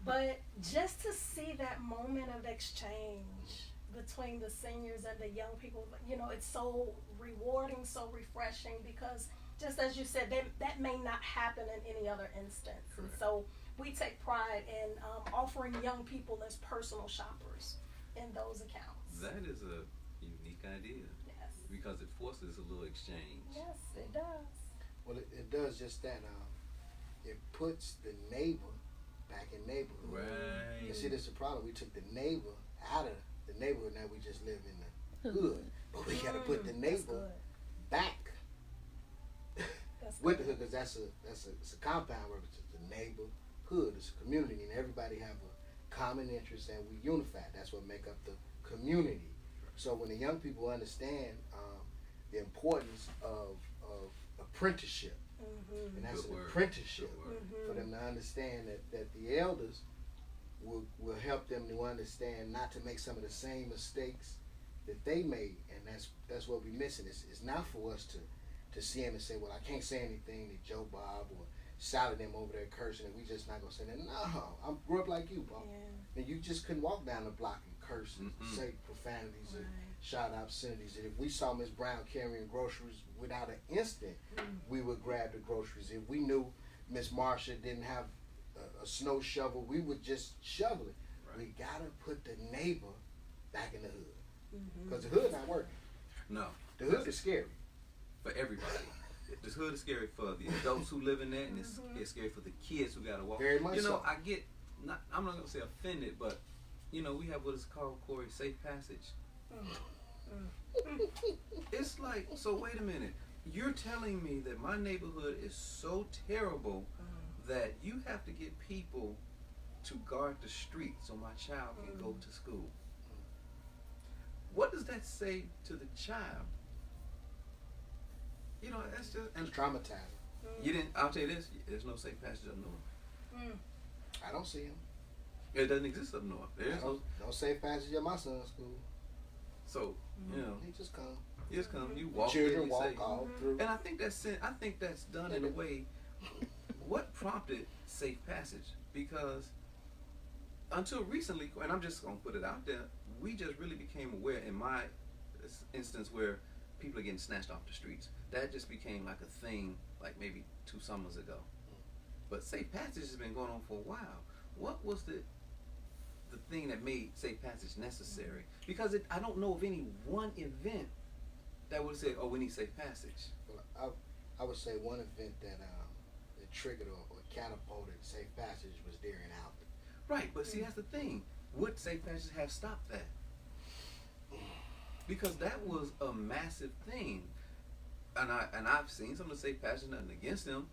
But just to see that moment of exchange between the seniors and the young people, you know, it's so rewarding, so refreshing, because just as you said, that may not happen in any other instance. Correct. And so we take pride in offering young people as personal shoppers in those accounts. That is a unique idea. Yes. Because it forces a little exchange. Yes, it does. Well, it does just that. It puts the neighbor back in neighborhood. Right. And see, that's the problem. We took the neighbor out of the neighborhood. Now we just live in the hood. But we got to put the neighbor back with the hood, because that's a compound where it's the neighborhood. It's a community, and everybody have a common interest, and we unify. That's what make up the community. So when the young people understand the importance of apprenticeship, and that's an apprenticeship for them to understand that the elders will help them to understand not to make some of the same mistakes that they made, and that's what we're missing. It's not for us to see them and say, well, I can't say anything to Joe Bob or shout at them over there cursing, and we just not gonna say that. No, I grew up like you, Bob, and you just couldn't walk down the block and curse and say profanities and shout obscenities. And if we saw Miss Brown carrying groceries without an instant, we would grab the groceries. If we knew Miss Marsha didn't have a snow shovel, we would just shovel it. Right. We gotta put the neighbor back in the hood, because the hood not working. No, the hood is scary for everybody. This hood is scary for the adults who live in there, and it's scary for the kids who gotta walk. Very much you know, so. I get I'm not gonna say offended, but you know, we have what is called, Corey, safe passage. It's like, so wait a minute. You're telling me that my neighborhood is so terrible that you have to get people to guard the street so my child can go to school. What does that say to the child? You know, that's just it's traumatizing. You didn't. I'll tell you this: there's no safe passage up north. I don't see him. It doesn't exist up north. There's no safe passage at my son's school. So you know, he just come. You just come. You walk. Children you walk say, all through. And I think that's done in a way. What prompted safe passage? Because until recently, and I'm just gonna put it out there, we just really became aware in my instance where people are getting snatched off the streets. That just became like a thing, like maybe 2 summers ago. But safe passage has been going on for a while. What was the thing that made safe passage necessary? Because I don't know of any one event that would say, "Oh, we need safe passage." Well, I would say one event that triggered or catapulted safe passage was Darien Allen. Right, but see, that's the thing. Would safe passage have stopped that? Because that was a massive thing. And I've seen some of the safe passage, nothing against them,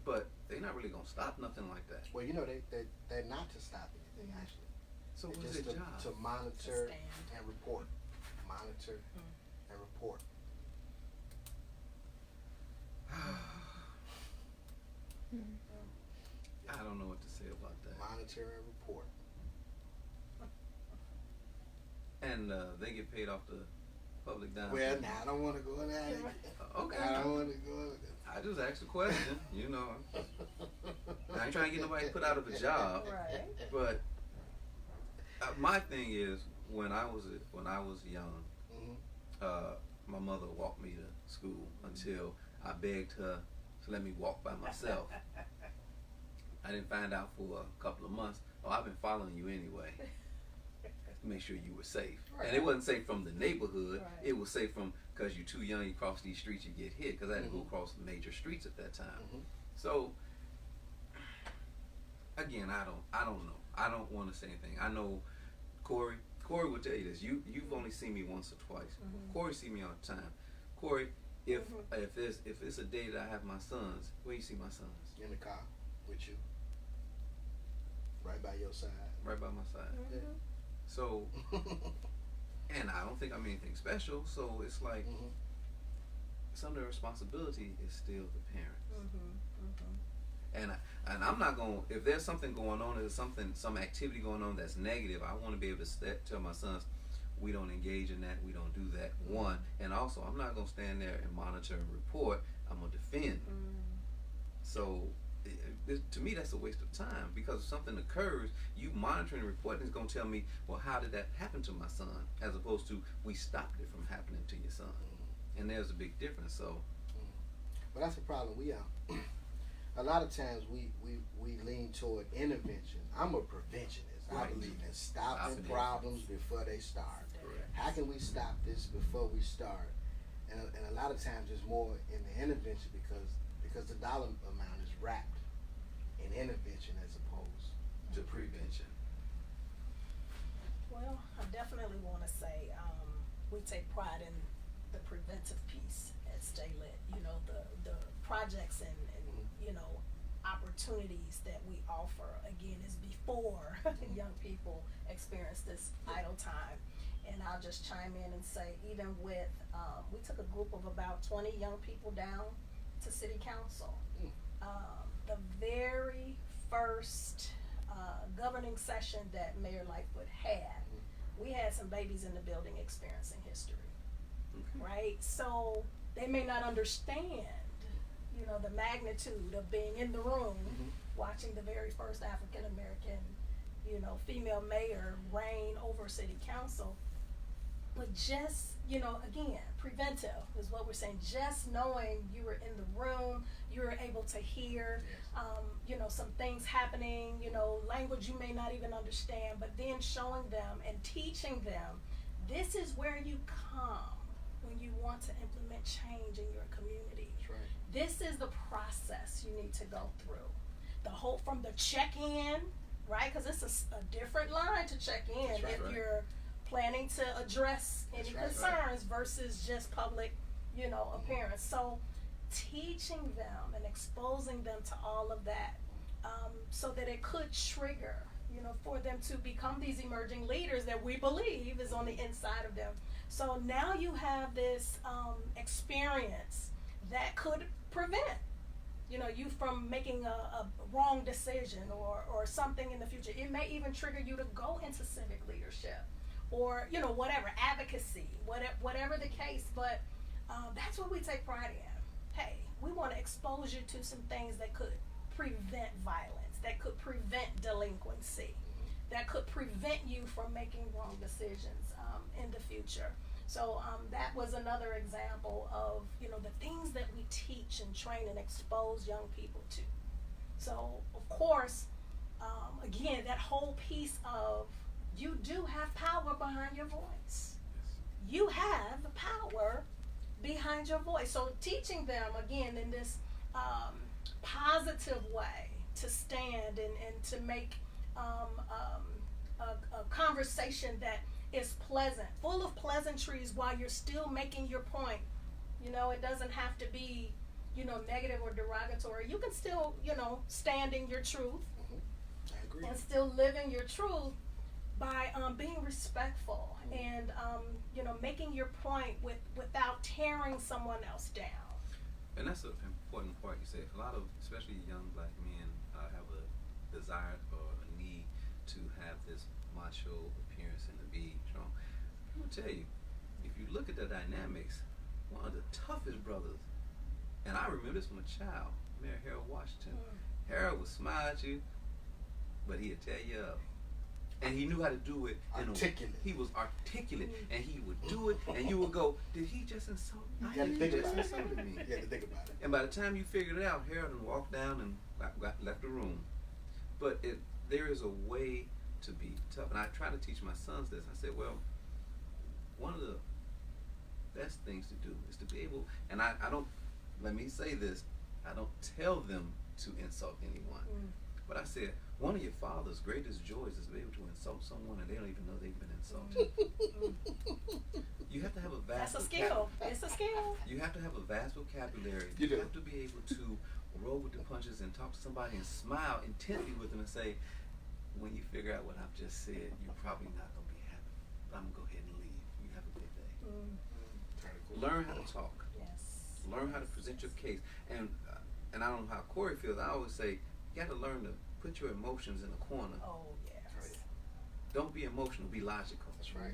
but they're not really gonna stop nothing like that. Well, you know, they're not to stop anything actually. So they're what's just their job? To monitor and report. Monitor and report. I don't know what to say about that. Monitor and report. And and they get paid off the public dime. Well, now I don't want to go in there. Okay. I don't want to go in there. I just asked a question, you know. I ain't trying to get nobody put out of a job, Right. but my thing is when I was young, my mother walked me to school until I begged her to let me walk by myself. I didn't find out for a couple of months. Oh, I've been following you anyway. To make sure you were safe. Right. And it wasn't safe from the neighborhood. Right. It was safe from, because you're too young, you cross these streets, you get hit. Because I had to go across the major streets at that time. So, again, I don't know. I don't want to say anything. I know Corey will tell you this. You've only seen me once or twice. Corey see me all the time. Corey, if it's a day that I have my sons, where you see my sons? In the car with you, right by your side. Right by my side. So, and I don't think I'm anything special. So it's like some of the responsibility is still the parents. And I'm not going. If there's something going on, there's some activity going on that's negative, I want to be able to tell my sons, we don't engage in that. We don't do that. One, and also I'm not going to stand there and monitor and report. I'm going to defend. So, to me, that's a waste of time, because if something occurs, you monitoring and reporting is going to tell me, well, how did that happen to my son, as opposed to we stopped it from happening to your son. And there's a big difference. So, but that's the problem. We a lot of times we lean toward intervention. I'm a preventionist. I believe in stopping problems before they start. Correct. How can we stop this before we start? And a lot of times it's more in the intervention because the dollar amount is wrapped in intervention as opposed to prevention. Well, I definitely want to say we take pride in the preventive piece at Stay Lit. You know, the projects and you know, opportunities that we offer, again, is before young people experience this idle time. And I'll just chime in and say, even with, we took a group of about 20 young people down to City Council. The very first governing session that Mayor Lightfoot had, we had some babies in the building experiencing history, right? So they may not understand, you know, the magnitude of being in the room, watching the very first African American, you know, female mayor reign over City Council. But just, you know, again, preventive is what we're saying. Just knowing you were in the room, you were able to hear, you know, some things happening, you know, language you may not even understand, but then showing them and teaching them, this is where you come when you want to implement change in your community. That's right. This is the process you need to go through. The whole, from the check-in, right? Because it's a different line to check in if you're planning to address any concerns versus just public, you know, appearance. So teaching them and exposing them to all of that, so that it could trigger, you know, for them to become these emerging leaders that we believe is on the inside of them. So now you have this experience that could prevent, you know, you from making a wrong decision or something in the future. It may even trigger you to go into civic leadership or, you know, whatever, advocacy, whatever the case. But that's what we take pride in. Hey, we want to expose you to some things that could prevent violence, that could prevent delinquency, that could prevent you from making wrong decisions in the future. So that was another example of, you know, the things that we teach and train and expose young people to. So, of course, again, that whole piece of you do have power behind your voice. You have the power behind your voice. So teaching them, again, in this positive way to stand and to make a conversation that is pleasant, full of pleasantries while you're still making your point. You know, it doesn't have to be, you know, negative or derogatory. You can still, you know, stand in your truth. I agree. And still living your truth by being respectful and, you know, making your point without tearing someone else down. And that's an important part you said. A lot of, especially young black men, have a desire or a need to have this macho appearance and to be strong. I'm gonna tell you, if you look at the dynamics, one of the toughest brothers, and I remember this from a child, Mayor Harold Washington. Harold would smile at you, but he'd tear you up. And he knew how to do it. Articulate. He was articulate, and he would do it, and you would go, "Did he just insult me? You had to think He just about it. insulted me." You had to think about it. And by the time you figured it out, Harold had walked down and left the room. But there is a way to be tough, and I try to teach my sons this. I said, well, one of the best things to do is to be able, and I don't, let me say this, I don't tell them to insult anyone. But I said, one of your father's greatest joys is to be able to insult someone and they don't even know they've been insulted. You have to have a vast That's a skill. It's a skill. You have to have a vast vocabulary. You do. have to be able to roll with the punches and talk to somebody and smile intently with them and say, when you figure out what I've just said, you're probably not going to be happy. But I'm going to go ahead and leave. You have a good day. Learn how to talk. Yes. Learn how to present your case. And I don't know how Corey feels. I always say, you got to learn to put your emotions in a corner. Oh, yes. Right. Don't be emotional, be logical. That's right.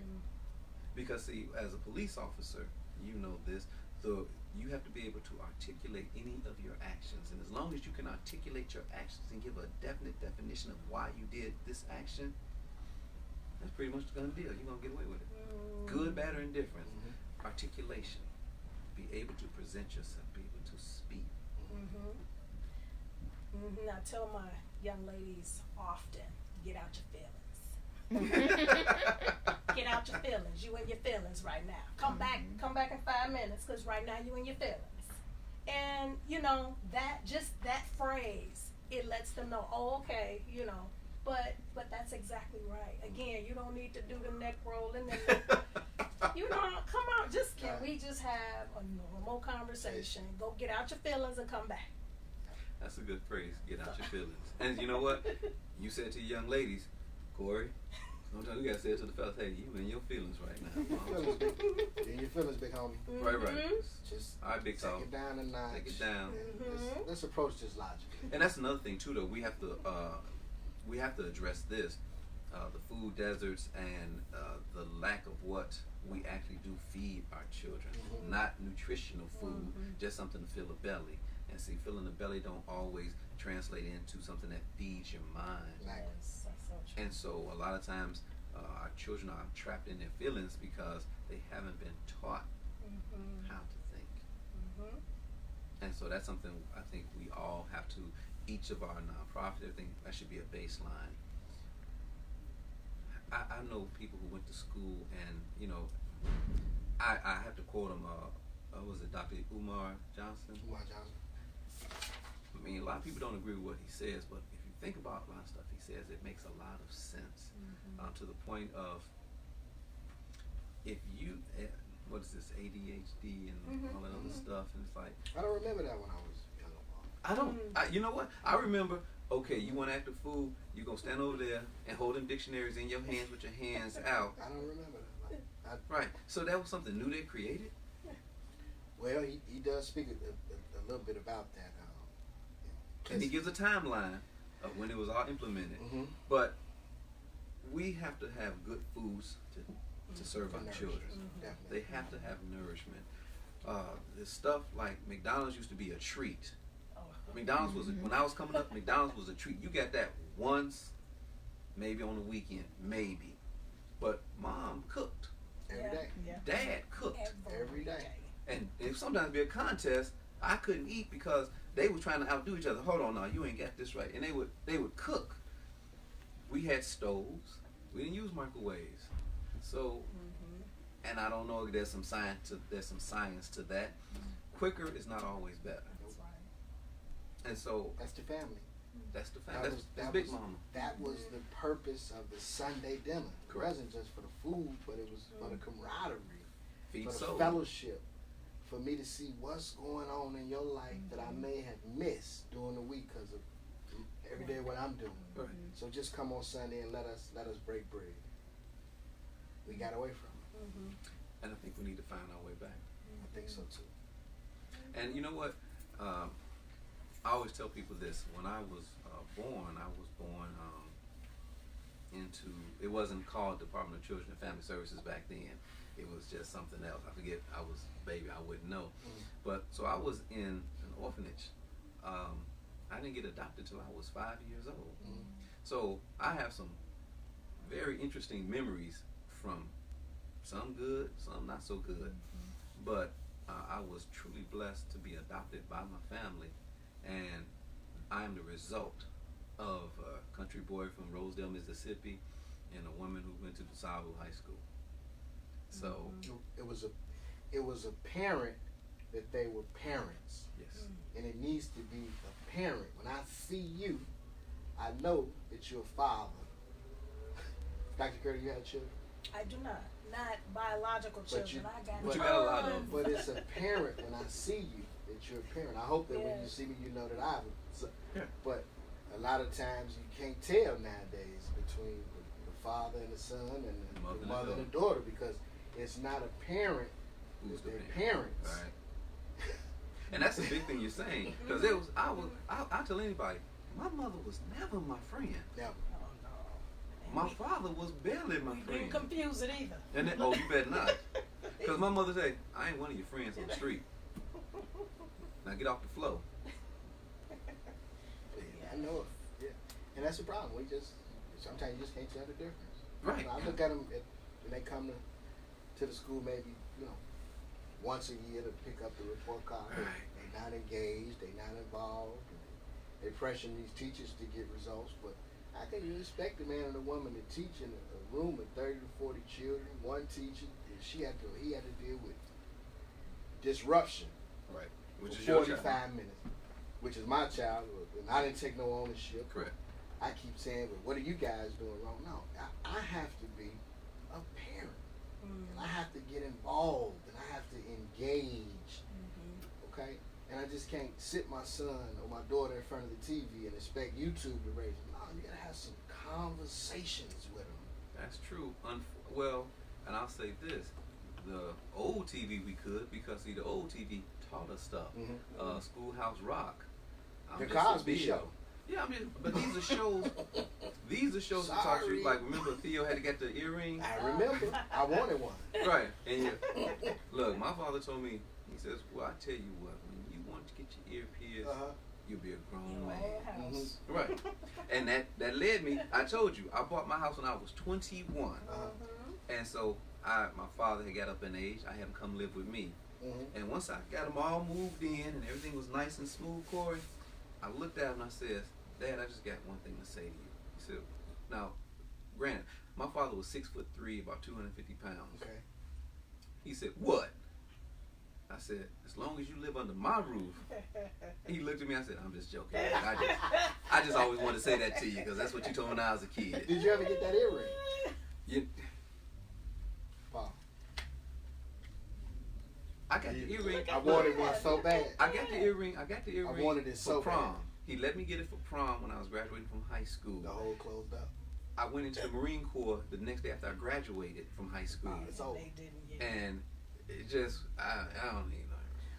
Because see, as a police officer, you know this, you have to be able to articulate any of your actions. And as long as you can articulate your actions and give a definite definition of why you did this action, that's pretty much the gun deal. You're going to get away with it. Good, bad, or indifferent. Articulation. Be able to present yourself, be able to speak. I tell my young ladies often, get out your feelings. Get out your feelings. You in your feelings right now. Come back in 5 minutes, because right now you in your feelings. And you know, that phrase, it lets them know, oh, okay, you know, but that's exactly right. Again, you don't need to do the neck roll and then you know, come on, can we just have a normal conversation? Go get out your feelings and come back. That's a good phrase, get out your feelings. And you know what? You said to young ladies, Corey, sometimes you got to say it to the fellas, hey, you in your feelings right now. In your feelings, big homie. Right. Just all right, big take talk. it down a notch. Take it down. Let's approach this logically. And that's another thing too, though. We have to address this, the food deserts and the lack of what we actually do feed our children. Not nutritional food, just something to fill a belly. And see, filling the belly don't always translate into something that feeds your mind. Yes, that's so true. And so a lot of times our children are trapped in their feelings because they haven't been taught how to think. And so that's something I think we all have to, each of our nonprofits, I think that should be a baseline. I know people who went to school and, you know, I have to quote him, was it Dr. Umar Johnson? Umar Johnson. I mean, a lot of people don't agree with what he says, but if you think about a lot of stuff he says, it makes a lot of sense. To the point of, if you, what is this, ADHD and all that other stuff, and it's like, I don't remember that when I was young. I don't, you know what? I remember, okay, you want to act a fool, you're going to stand over there and hold them dictionaries in your hands with your hands out. I don't remember that. Right. So that was something new they created? Well, he does speak a little bit about that. And he gives a timeline of when it was all implemented. But we have to have good foods to serve our children. They have to have nourishment. This stuff like McDonald's used to be a treat. McDonald's was, when I was coming up, McDonald's was a treat. You got that once, maybe on the weekend, maybe. But mom cooked. Every day. Dad cooked. Every day. And it sometimes be a contest. I couldn't eat because they were trying to outdo each other. Hold on now, you ain't got this right. And they would cook. We had stoves. We didn't use microwaves. So, and I don't know if there's some science to that. Quicker is not always better. That's right. And so that's the family. That's the family. That's Big Mama. That was the purpose of the Sunday dinner. It wasn't just for the food, but it was for the camaraderie, for the fellowship, for me to see what's going on in your life that I may have missed during the week because of every day what I'm doing. So just come on Sunday and let us break bread. We got away from it. And I think we need to find our way back. I think so too. And you know what? I always tell people this. When I was born, into, it wasn't called Department of Children and Family Services back then. It was just something else. I forget, I was a baby, I wouldn't know. But, so I was in an orphanage. I didn't get adopted till I was 5 years old. So I have some very interesting memories from some good, some not so good. But I was truly blessed to be adopted by my family, and I am the result of a country boy from Rosedale, Mississippi, and a woman who went to DeSable High School. So it was apparent that they were parents. yes, And it needs to be apparent. When I see you, I know that you're a father. Dr. Curry, you have children? I do not biological children. I got but you got a lot of them. But it's apparent when I see you that you're a parent. I hope that when you Yes. see me, you know that I'm. Yeah. But a lot of times you can't tell nowadays between the father and the son and the mother and the daughter, because it's not apparent Who's that the they're parents. Right. And that's the big thing you're saying, because I tell anybody, my mother was never my friend. Never. Oh no. My father was barely my We friend. didn't confuse it either. And then, oh, you better not. Because my mother said, I ain't one of your friends on the street. Now get off the floor. I know it. Yeah. And that's the problem. Sometimes you just can't tell the difference. Right. I look at them when they come to the school maybe, once a year to pick up the report card. Right. They're not engaged. They're not involved. They pressure these teachers to get results. But how can you expect a man and a woman to teach in a room with 30 to 40 children, one teacher, and he had to deal with disruption Right. Which for is your 45 child. minutes, which is my child, and I didn't take no ownership. Correct. I keep saying, but what are you guys doing wrong? No, I have to be a parent. And I have to get involved, and I have to engage, okay? And I just can't sit my son or my daughter in front of the TV and expect YouTube to raise them. No, you gotta have some conversations with them. That's true. Well, and I'll say this. The old TV we could, because see, the old TV taught us stuff. Schoolhouse Rock. The Just a Cosby video. Show. Yeah, I mean, but these are shows. These are shows that taught Sorry. you. Like, remember Theo had to get the earring. I remember. I wanted one. Right. And look, my father told me. He says, "Well, I tell you what. When you want to get your ear pierced, you'll be a grown man." House. Right. And that led me. I told you, I bought my house when I was 21, and so my father had got up in age. I had him come live with me. And once I got them all moved in and everything was nice and smooth, Corey, I looked at him and I said, "Dad, I just got one thing to say to you." He said, "Now, granted, my father was 6'3", about 250 pounds." Okay. He said, "What?" I said, "As long as you live under my roof." He looked at me. I said, "I'm just joking. I just always wanted to say that to you because that's what you told me when I was a kid." Did you ever get that earring? You, Paul. I got the earring. I wanted one so bad. I got the earring. I wanted it for so prom. bad. He let me get it for prom when I was graduating from high school. The hole closed up. I went into the Marine Corps the next day after I graduated from high school. It's over. They didn't get And it just, I don't even know.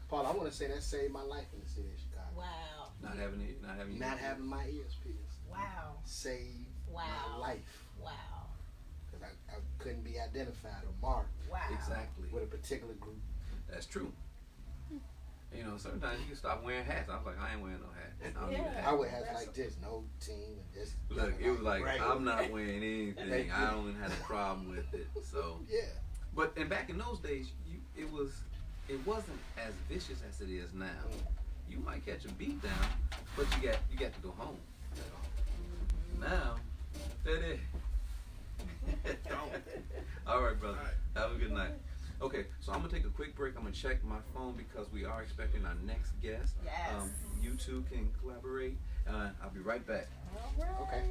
Paul, I want to say that saved my life in the city of Chicago. Wow. Not having Not having my ears pierced Wow. saved Wow. my life. Wow. Because I couldn't be identified or marked Wow. Exactly. with a particular group. That's true. You know, sometimes you can stop wearing hats. I was like, I ain't wearing no hat. I don't need a Yeah. hat. I would have That's like this, no team, and just Look, it was like, regular. I'm not wearing anything. I don't even have a problem with it. So, Yeah. but and back in those days, it wasn't as vicious as it is now. You might catch a beat down, but you got to go home. Now, that is. All right, brother. Have a good night. Okay, so I'm gonna take a quick break. I'm gonna check my phone because we are expecting our next guest. Yes. You two can collaborate. I'll be right back. All right. Okay.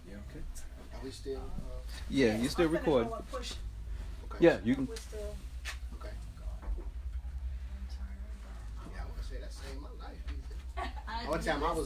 Yeah, okay. Are we still? Yeah, Yes, you're still I'm finna recording. go and push. Okay. Yeah, you can. We're still Okay. going. Yeah, I want to say that saved my life. I One time I was in